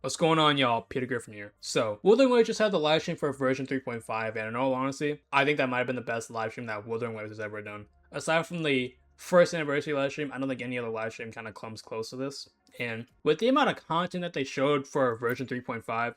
What's going on, y'all? Peter Griffin here. So, Wuthering Waves just had the live stream for version 3.5, and in all honesty, I think that might have been the best live stream that Wuthering Waves has ever done. Aside from the first anniversary live stream, I don't think any other live stream kind of comes close to this. And with the amount of content that they showed for version 3.5,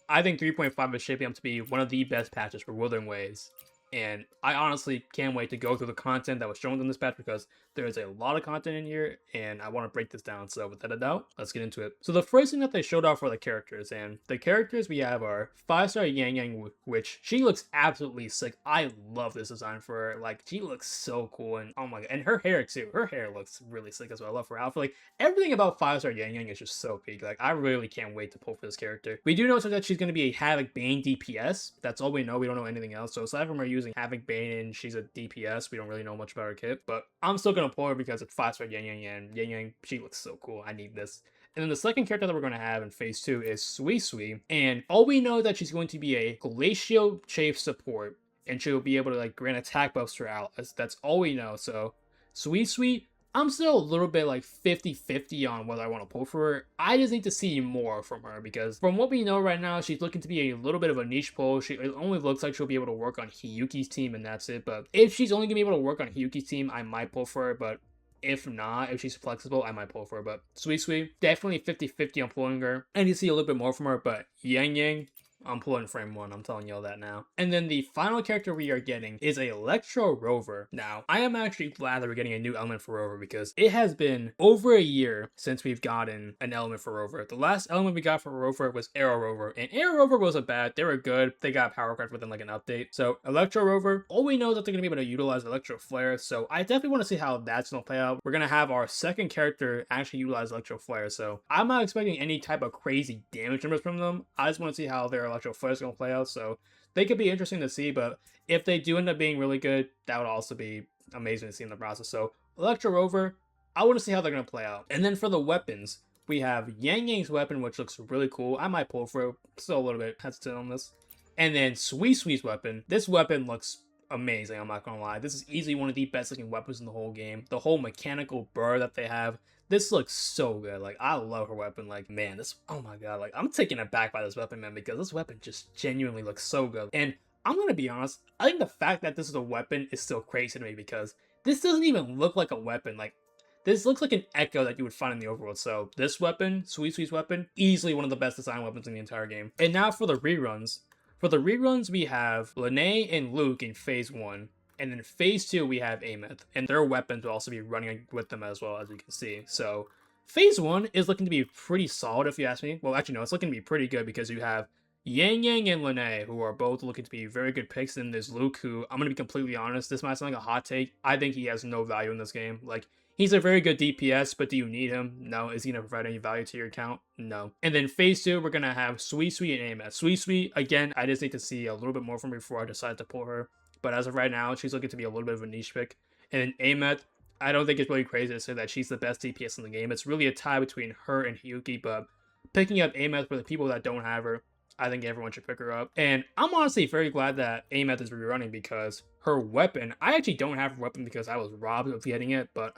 I think 3.5 is shaping up to be one of the best patches for Wuthering Waves. And I honestly can't wait to go through the content that was shown in this patch because there is a lot of content in here and I want to break this down. So without a doubt, let's get into it. So the first thing that they showed off were the characters, and the characters we have are 5-star Yang Yang, which she looks absolutely sick. I love this design for her. Like, she looks so cool, and oh my god, and her hair too. Her hair looks really sick as well. I love her outfit. Like, everything about 5-star Yang Yang is just so peak. Like, I really can't wait to pull for this character. We do know that she's going to be a Havoc Bane DPS. That's all we know. We don't know anything else. So aside from her using Havoc Bane and she's a DPS, we don't really know much about her kit. But I'm still going to pull her because it's 5-star Yang Yang, and Yang Yang, she looks so cool. I need this. And then the second character that we're going to have in phase 2 is Sui Sui. And all we know that she's going to be a Glacial Chafe support, and she'll be able to like grant attack buffs to her allies. That's all we know. So Sui Sui, I'm still a little bit like 50-50 on whether I want to pull for her. I just need to see more from her because from what we know right now, she's looking to be a little bit of a niche pull. It only looks like she'll be able to work on Hiyuki's team and that's it. But if she's only going to be able to work on Hiyuki's team, I might pull for her. But if not, if she's flexible, I might pull for her. But Sui Sui, definitely 50-50 on pulling her. I need to see a little bit more from her. But Yang Yang, I'm pulling frame 1, I'm telling y'all that now. And then the final character we are getting is a Electro Rover. Now, I am actually glad that we're getting a new element for Rover because it has been over a year since we've gotten an element for Rover. The last element we got for Rover was Arrow Rover, and Arrow Rover wasn't bad. They were good. They got power craft within like an update. So Electro Rover, all we know is that they're going to be able to utilize Electro Flare, so I definitely want to see how that's going to play out. We're going to have our second character actually utilize Electro Flare, so I'm not expecting any type of crazy damage numbers from them. I just want to see how their Electro Flare is going to play out, so they could be interesting to see, but if they do end up being really good, that would also be amazing to see in the process. So Electro Rover, I want to see how they're going to play out. And then for the weapons, we have Yang Yang's weapon, which looks really cool. I might pull for it, still a little bit hesitant on this. And then Sui Sui's weapon. This weapon looks amazing, I'm not gonna lie. This is easily one of the best looking weapons in the whole game. The whole mechanical burr that they have, this looks so good. Like, I love her weapon. Like, man, this, oh my god, like, I'm taken aback by this weapon, man, because this weapon just genuinely looks so good. And I'm gonna be honest, I think the fact that this is a weapon is still crazy to me because this doesn't even look like a weapon. Like, this looks like an echo that you would find in the overworld. So this weapon, Sui Sui's weapon, easily one of the best design weapons in the entire game. And now for the reruns. For the reruns, we have Lene and Luke in phase 1. And then phase 2, we have Ameth. And their weapons will also be running with them as well, as you can see. So phase 1 is looking to be pretty solid, if you ask me. Well, actually, no, it's looking to be pretty good because you have Yang Yang and Lene, who are both looking to be very good picks. And there's Luke, who, I'm going to be completely honest, this might sound like a hot take. I think he has no value in this game. Like, he's a very good DPS, but do you need him? No. Is he going to provide any value to your account? No. And then phase 2, we're going to have Sui Sui and Ameth. Sui Sui, again, I just need to see a little bit more from her before I decide to pull her. But as of right now, she's looking to be a little bit of a niche pick. And then Ameth, I don't think it's really crazy to say that she's the best DPS in the game. It's really a tie between her and Hiyuki, but picking up Ameth for the people that don't have her, I think everyone should pick her up. And I'm honestly very glad that Ameth is rerunning because her weapon, I actually don't have her weapon because I was robbed of getting it, but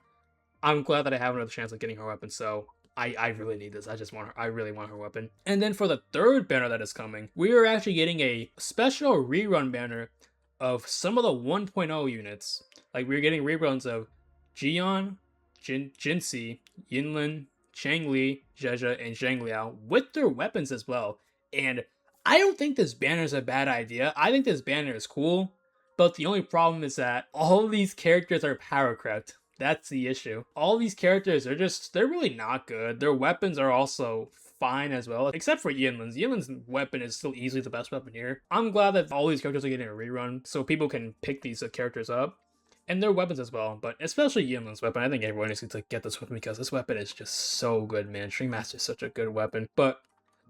I'm glad that I have another chance of getting her weapon, so I really need this. I just want her. I really want her weapon. And then for the third banner that is coming, we are actually getting a special rerun banner of some of the 1.0 units. Like, we're getting reruns of Jian, Jinsi, Yinlin, Changli, Zheja, and Zhengliao with their weapons as well. And I don't think this banner is a bad idea. I think this banner is cool, but the only problem is that all these characters are power crept. That's the issue. All these characters are they're really not good. Their weapons are also fine as well, except for Yinlin's. Yinlin's weapon is still easily the best weapon here. I'm glad that all these characters are getting a rerun so people can pick these characters up. And their weapons as well, but especially Yinlin's weapon. I think everyone needs to get this weapon because this weapon is just so good, man. String Master is such a good weapon. But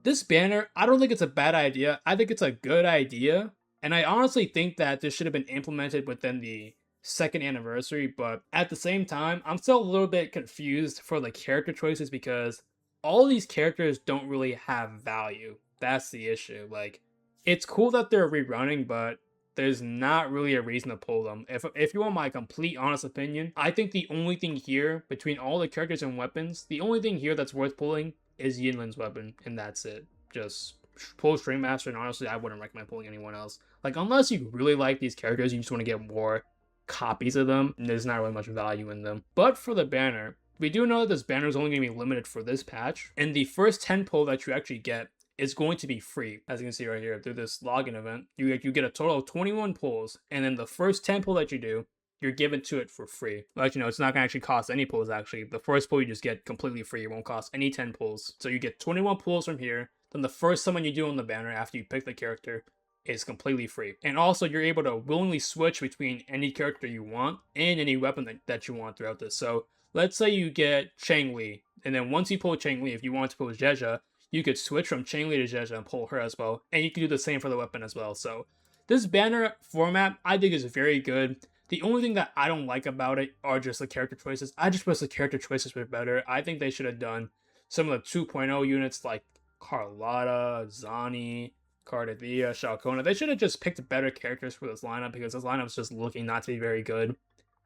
this banner, I don't think it's a bad idea. I think it's a good idea. And I honestly think that this should have been implemented within the second anniversary, but at the same time, I'm still a little bit confused for the character choices because all these characters don't really have value. That's the issue. Like, it's cool that they're rerunning, but there's not really a reason to pull them. If you want my complete honest opinion, I think the only thing here between all the characters and weapons, the only thing here that's worth pulling is Yinlin's weapon, and that's it. Just pull String Master, and honestly, I wouldn't recommend pulling anyone else. Like, unless you really like these characters, you just want to get more copies of them, there's not really much value in them. But for the banner, we do know that this banner is only going to be limited for this patch, and the first 10 pull that you actually get is going to be free. As you can see right here, through this login event, you get a total of 21 pulls, and then the first 10 pull that you do, you're given to it for free. Like, you know, it's not going to actually cost any pulls, actually. The first pull you just get completely free. It won't cost any 10 pulls. So you get 21 pulls from here. Then the first summon you do on the banner after you pick the character is completely free. And also, you're able to willingly switch between any character you want and any weapon that you want throughout this. So let's say you get Changli, and then once you pull Changli, if you want to pull Zheja, you could switch from Changli to Zheja and pull her as well. And you can do the same for the weapon as well. So this banner format, I think, is very good. The only thing that I don't like about it are just the character choices. I just wish the character choices were better. I think they should have done some of the 2.0 units like Carlotta, Zani, Cardavia, Shalcona. They should have just picked better characters for this lineup because this lineup is just looking not to be very good.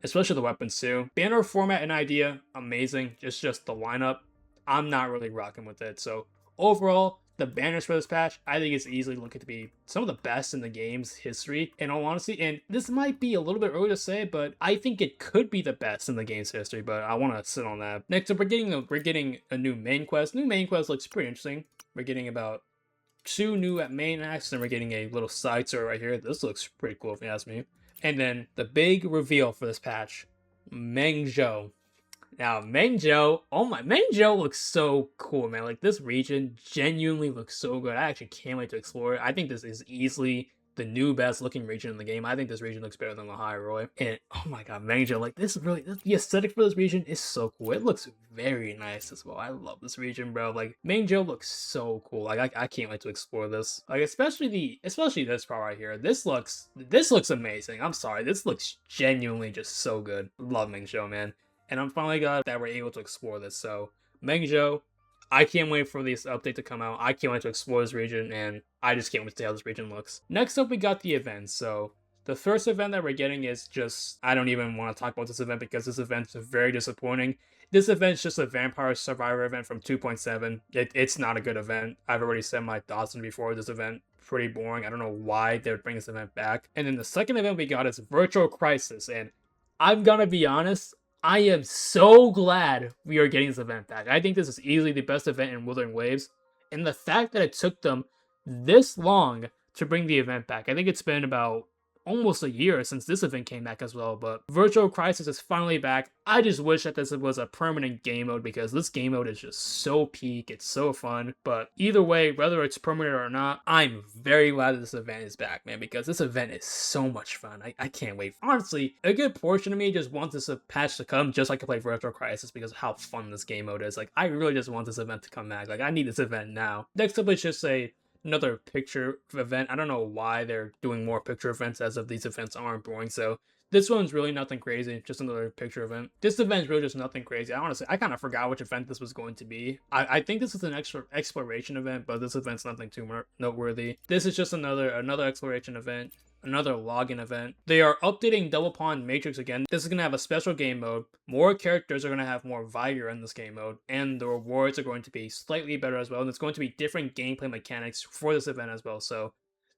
Especially the weapons too. Banner format and idea, amazing. It's just the lineup, I'm not really rocking with it. So overall, the banners for this patch, I think it's easily looking to be some of the best in the game's history, in all honesty. And this might be a little bit early to say, but I think it could be the best in the game's history, but I want to sit on that. Next up, we're getting a new main quest. New main quest looks pretty interesting. We're getting about 2 new main acts, and we're getting a little side story right here. This looks pretty cool if you ask me. And then the big reveal for this patch, Mengzhou. Now, Mengzhou, Mengzhou looks so cool, man. Like, this region genuinely looks so good. I actually can't wait to explore it. I think this is easily the new best looking region in the game. I think this region looks better than the High Roy. And, oh my god, Mengzhou, like, the aesthetic for this region is so cool. It looks very nice as well. I love this region, bro. Like, Mengzhou looks so cool. Like, I can't wait to explore this. Like, especially this part right here. This looks amazing. I'm sorry. This looks genuinely just so good. Love Mengzhou, man. And I'm finally glad that we're able to explore this. So, Mengzhou, I can't wait for this update to come out. I can't wait to explore this region, and I just can't wait to see how this region looks. Next up, we got the events. So, the first event that we're getting is just, I don't even want to talk about this event because this event is very disappointing. This event is just a Vampire Survivor event from 2.7. It's not a good event. I've already said my thoughts on before. This event, pretty boring. I don't know why they would bring this event back. And then the second event we got is Virtual Crisis, and I'm gonna be honest, I am so glad we are getting this event back. I think this is easily the best event in Wuthering Waves. And the fact that it took them this long to bring the event back, I think it's been about almost a year since this event came back as well, but Virtual Crisis is finally back. I just wish that this was a permanent game mode because this game mode is just so peak, it's so fun. But either way, whether it's permanent or not, I'm very glad that this event is back, man, because this event is so much fun. I can't wait. Honestly, a good portion of me just wants this patch to come just so I can play Virtual Crisis because of how fun this game mode is. Like, I really just want this event to come back. Like, I need this event now. Next up, let's just say another picture event. I don't know why they're doing more picture events as if these events aren't boring. So this one's really nothing crazy, just another picture event. This event's really just nothing crazy. I kind of forgot which event this was going to be. I think this is an extra exploration event, but this event's nothing too noteworthy. This is just another exploration event. Another login event. They are updating Double Pawn Matrix again. This is going to have a special game mode. More characters are going to have more vigor in this game mode. And the rewards are going to be slightly better as well. And it's going to be different gameplay mechanics for this event as well. So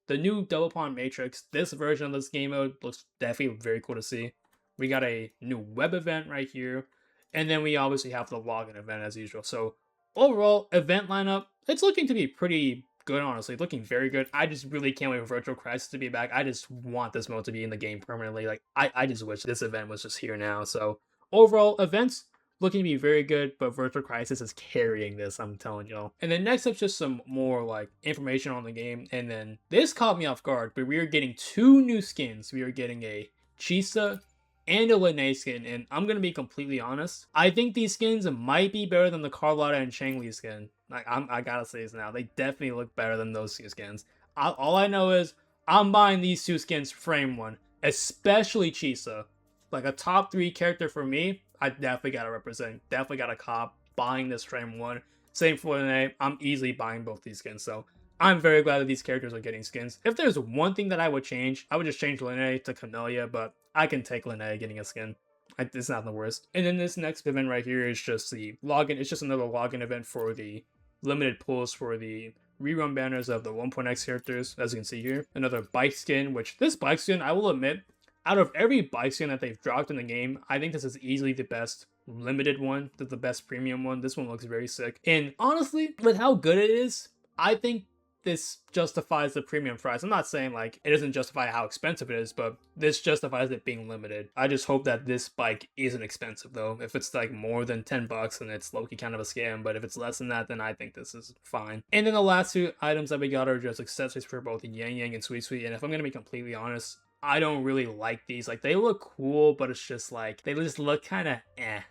the new Double Pawn Matrix, this version of this game mode looks definitely very cool to see. We got a new web event right here. And then we obviously have the login event as usual. So overall, event lineup, it's looking to be pretty good, honestly. Looking very good. I just really can't wait for Virtual Crisis to be back. I just want this mode to be in the game permanently. Like, I just wish this event was just here now. So overall, events looking to be very good, but Virtual Crisis is carrying this, I'm telling y'all. And then next up, just some more like information on the game. And then this caught me off guard, but we are getting 2 new skins. We are getting a Chisa and a Lene skin, and I'm gonna be completely honest, I think these skins might be better than the Carlotta and Changli skin. Like, I gotta say this now, they definitely look better than those 2 skins. All I know is I'm buying these 2 skins frame 1, especially Chisa. Like, a top 3 character for me, I definitely gotta represent, definitely gotta cop buying this frame 1. Same for Lene, I'm easily buying both these skins, so I'm very glad that these characters are getting skins. If there's one thing that I would change, I would just change Lene to Camellia, but I can take Lene getting a skin. It's not the worst. And then this next event right here is just the login. It's just another login event for the limited pulls for the rerun banners of the 1.x characters, as you can see here. Another bike skin, which this bike skin, I will admit, out of every bike skin that they've dropped in the game, I think this is easily the best limited one, the best premium one. This one looks very sick. And honestly, with how good it is, I think this justifies the premium price. I'm not saying like it doesn't justify how expensive it is, but this justifies it being limited. I just hope that this bike isn't expensive though. If it's like more than 10 bucks, then it's low-key kind of a scam, but if it's less than that, then I think this is fine. And then the last two items that we got are just accessories for both Yang Yang and Sweet Sweet. And if I'm gonna be completely honest, I don't really like these. Like, they look cool, but it's just like, they just look kind of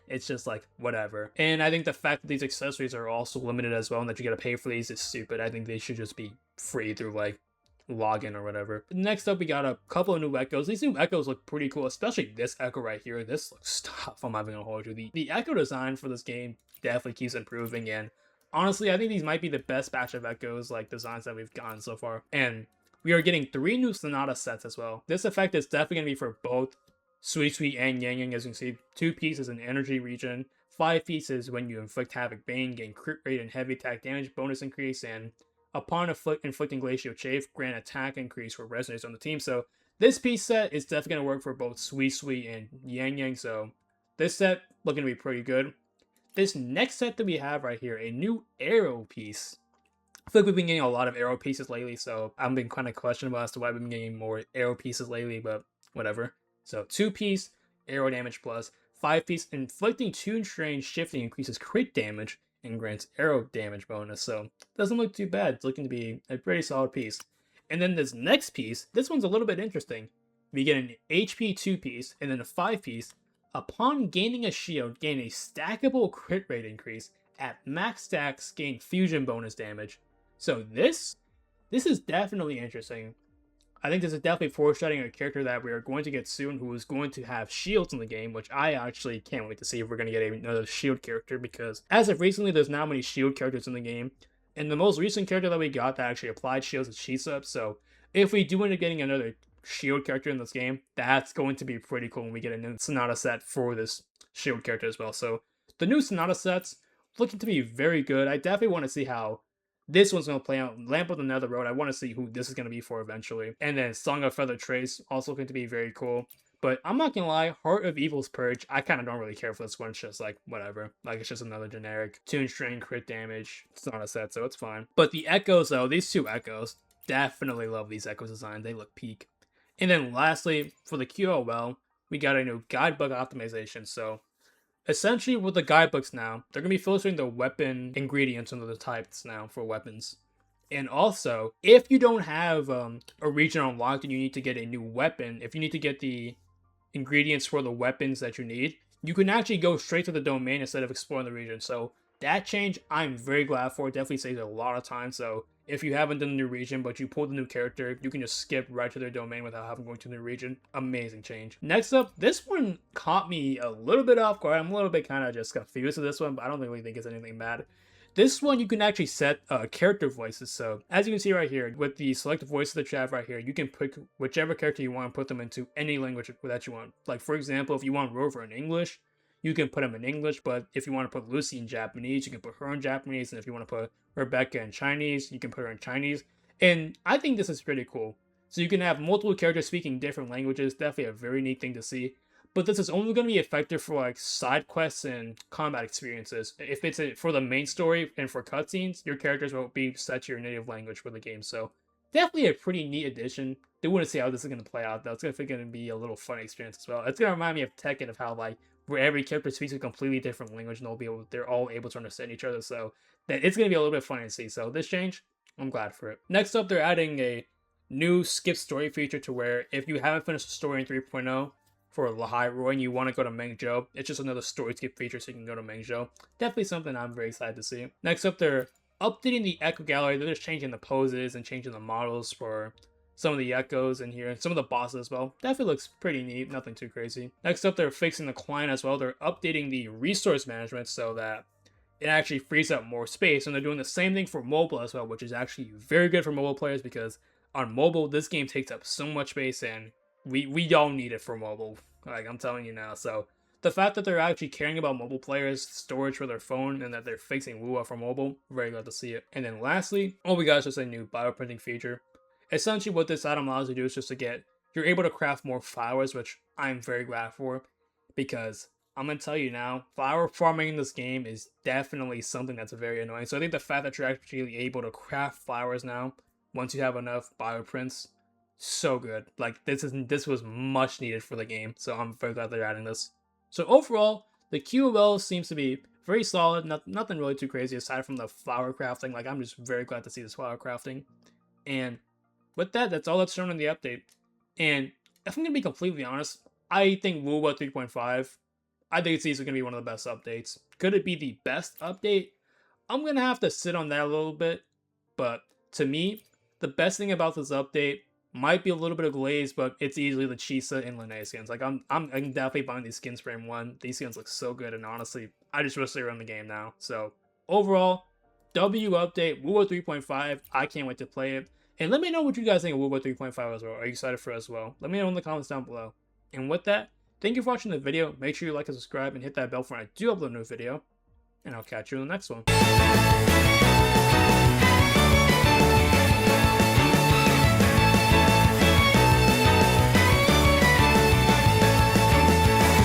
It's just like, whatever. And I think the fact that these accessories are also limited as well and that you gotta pay for these is stupid. I think they should just be free through like login or whatever. Next up, we got a couple of new echoes. These new echoes look pretty cool, especially this echo right here. This looks tough, I'm not even gonna hold you. The echo design for this game definitely keeps improving, and honestly, I think these might be the best batch of echoes, like, designs that we've gotten so far. And we are getting 3 new Sonata sets as well. This effect is definitely going to be for both Sweet Sweet and Yang Yang. As you can see, 2 pieces in energy region, 5 pieces when you inflict Havoc Bane, gain crit rate and heavy attack damage bonus increase, and upon inflicting Glacial Chafe, grant attack increase for resonators on the team. So this piece set is definitely going to work for both Sweet Sweet and Yang Yang, so this set looking to be pretty good. This next set that we have right here, a new arrow piece. I feel like we've been getting a lot of arrow pieces lately, so I've been kind of questionable as to why we've been getting more arrow pieces lately, but whatever. So 2-piece arrow damage plus 5-piece inflicting 2 strange shifting increases crit damage and grants arrow damage bonus. So doesn't look too bad. It's looking to be a pretty solid piece. And then this next piece, this one's a little bit interesting. We get an HP 2-piece and then a 5-piece. Upon gaining a shield, gain a stackable crit rate increase. At max stacks, gain fusion bonus damage. So this is definitely interesting. I think this is definitely foreshadowing a character that we are going to get soon who is going to have shields in the game, which I actually can't wait to see if we're going to get another shield character, because as of recently, there's not many shield characters in the game. And the most recent character that we got that actually applied shields is Shisup. So if we do end up getting another shield character in this game, that's going to be pretty cool when we get a new Sonata set for this shield character as well. So the new Sonata sets looking to be very good. I definitely want to see how this one's going to play out. Lamp of the Nether Road, I want to see who this is going to be for eventually. And then Song of Feather Trace, also going to be very cool. But I'm not going to lie, Heart of Evil's Purge, I kind of don't really care for this one. It's just like, whatever. Like, it's just another generic tune string crit damage. It's not a set, so it's fine. But the Echoes, though, these 2 Echoes, definitely love these Echoes designs. They look peak. And then lastly, for the QOL, we got a new guidebook optimization. So essentially, with the guidebooks now, they're going to be filtering the weapon ingredients into the types now for weapons. And also, if you don't have a region unlocked and you need to get a new weapon, if you need to get the ingredients for the weapons that you need, you can actually go straight to the domain instead of exploring the region. So that change, I'm very glad for. It definitely saves a lot of time. So if you haven't done the new region, but you pulled the new character, you can just skip right to their domain without having going to the new region. Amazing change. Next up, this one caught me a little bit off guard. I'm a little bit kind of just confused with this one, but I don't really think it's anything bad. This one, you can actually set character voices. So as you can see right here, with the select voice of the chat right here, you can pick whichever character you want and put them into any language that you want. Like, for example, if you want Rover in English, you can put him in English, but if you want to put Lucy in Japanese, you can put her in Japanese, and if you want to put Rebecca in Chinese, you can put her in Chinese. And I think this is pretty cool. So you can have multiple characters speaking different languages, definitely a very neat thing to see. But this is only going to be effective for like side quests and combat experiences. If it's for the main story and for cutscenes, your characters will be set to your native language for the game. So definitely a pretty neat addition. They want to see how this is going to play out though. It's going to be a little fun experience as well. It's going to remind me of Tekken, of how like where every character speaks a completely different language and they're all able to understand each other. So it's going to be a little bit fun to see. So this change, I'm glad for it. Next up, they're adding a new skip story feature to where if you haven't finished the story in 3.0 for Lahai Roy and you want to go to Mengzhou, it's just another story skip feature so you can go to Mengzhou. Definitely something I'm very excited to see. Next up, they're updating the Echo Gallery. They're just changing the poses and changing the models for some of the echoes in here, and some of the bosses as well. Definitely looks pretty neat, nothing too crazy. Next up, they're fixing the client as well. They're updating the resource management so that it actually frees up more space, and they're doing the same thing for mobile as well, which is actually very good for mobile players because on mobile, this game takes up so much space, and we all need it for mobile. Like, I'm telling you now. So the fact that they're actually caring about mobile players' storage for their phone and that they're fixing Wuwa for mobile, very glad to see it. And then lastly, all we got is just a new bioprinting feature. Essentially what this item allows you to do is just to get, you're able to craft more flowers, which I'm very glad for, because I'm going to tell you now, flower farming in this game is definitely something that's very annoying. So I think the fact that you're actually able to craft flowers now, once you have enough bioprints, so good. Like, this was much needed for the game, so I'm very glad they're adding this. So overall, the QOL seems to be very solid, nothing really too crazy aside from the flower crafting. Like, I'm just very glad to see this flower crafting. And with that, that's all that's shown in the update. And if I'm going to be completely honest, I think Wuwa 3.5, I think it's easily going to be one of the best updates. Could it be the best update? I'm going to have to sit on that a little bit. But to me, the best thing about this update might be a little bit of glaze, but it's easily the Chisa and Lene skins. Like, I'm definitely buying these skins for M1. These skins look so good, and honestly, I just wish they were in the game now. So, overall, W update, Wuwa 3.5. I can't wait to play it. And let me know what you guys think of Wuwa 3.5 as well. Are you excited for it as well? Let me know in the comments down below. And with that, thank you for watching the video. Make sure you like and subscribe and hit that bell for when I do upload a new video. And I'll catch you in the next one.